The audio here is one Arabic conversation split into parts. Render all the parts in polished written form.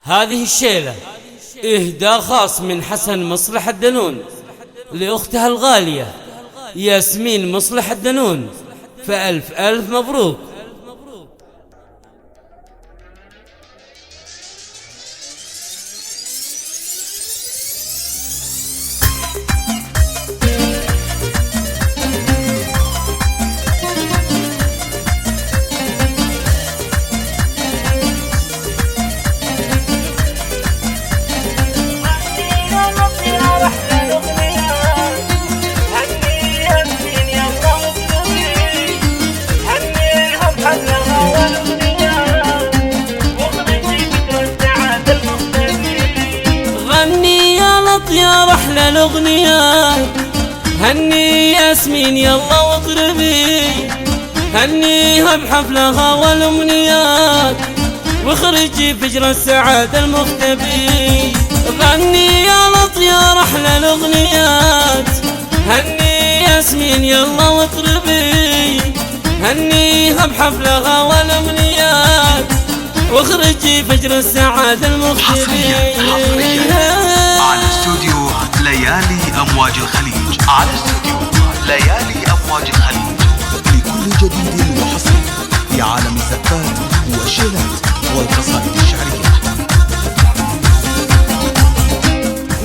هذه الشيلة إهداء خاص من حسن مصلح الدنون لأختها الغالية ياسمين مصلح الدنون، فألف ألف مبروك. يا رحلة الأغنيات هني ياسمين يلا واطربي، هنيها بحفلها والأمنيات واخرجي فجر السعادة المختبي. غني يا لط يا رحلة الأغنيات هني ياسمين يلا واطربي، هنيها بحفلها والأمنيات واخرجي فجر السعادة المختبي. على استوديو ليالي أمواج الخليج، على استوديو ليالي أمواج الخليج لكل جديد وحصري في عالم الزفات والشيلات والقصائد الشعرية.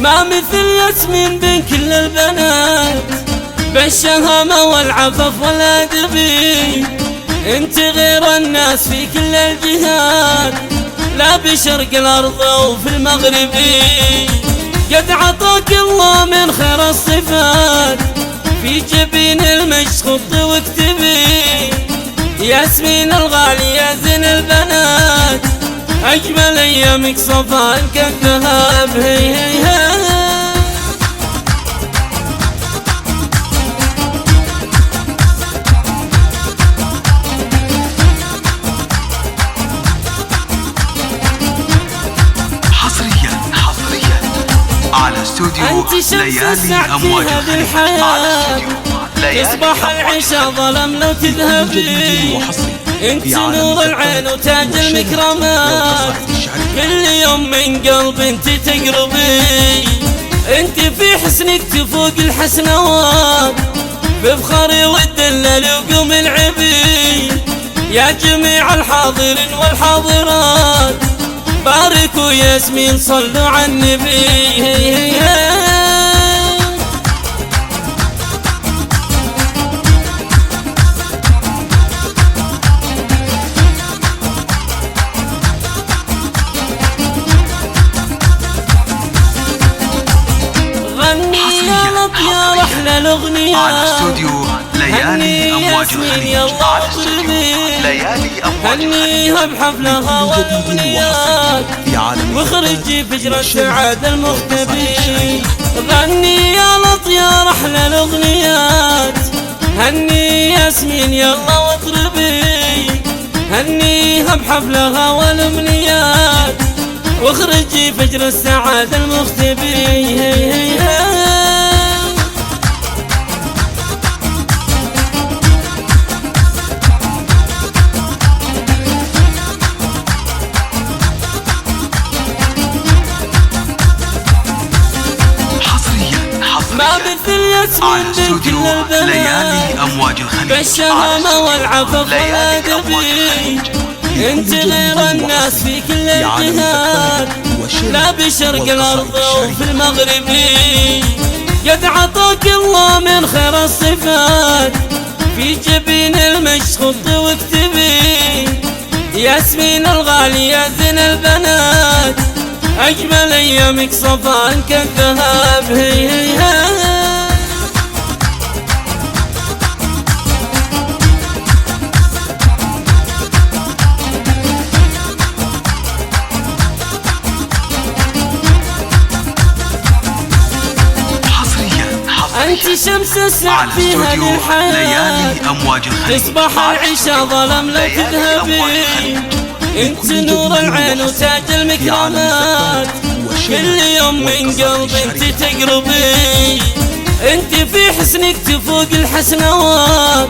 ما مثل ياسمين بين كل البنات بالشهامة والعفاف والأدبي، انت غير الناس في كل الجهات، لا بشرق الأرض وفي المغربي. قد عطاك الله من خير الصفات في جبين المجد خط واكتبي. ياسمين الغالية زين البنات أجمل أيامك صفاء كالذهب. هي هي هي أنت شمس أمواج الحياة، تصبح العشاء ظلم لو تذهبي. انت نور العين وتاج المكرمات، كل يوم من قلب انت تقربي. انت في حسنك تفوق الحسنوات، بفخري والدلال وقوم العبي. يا جميع الحاضرين والحاضرات باركوا ياسمين صلوا على النبي. غني يا لط يا رحلة الأغنيات على استوديو ليالي أمواج الخليج، على استوديو ليالي أمواج الخليج هنيها بحفلها والأمنيات واخرجي فجر السعادة المختبي. غني يا لط يا رحلة الأغنيات هني ياسمين يلا واطربي، هنيها بحفلها والأمنيات واخرجي فجر السعادة المختبي. ما مثل ياسمين بين كل البنات بالشهامة والعفاف والأدبي. انت غير الناس في كل الجهات، لا بشرق الأرض وفي المغربي. قد عطاك الله من خير الصفات في جبين المجد خط واكتبي. ياسمين الغالية زين البنات أجمل أيامك صفاء كالذهب. هي هي هي أنت شمس السعد في هذه الحياة، تصبح العشاء ظلم لو تذهبي. انت نور العين وتاج المكرمات، كل يوم من قلب انت تقربي. انت في حسنك تفوق الحسنوات،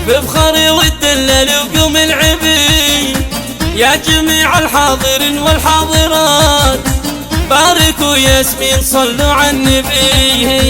بفخري والدلال وقوم العبي. يا جميع الحاضرين والحاضرات، باركوا ياسمين صلوا على النبي.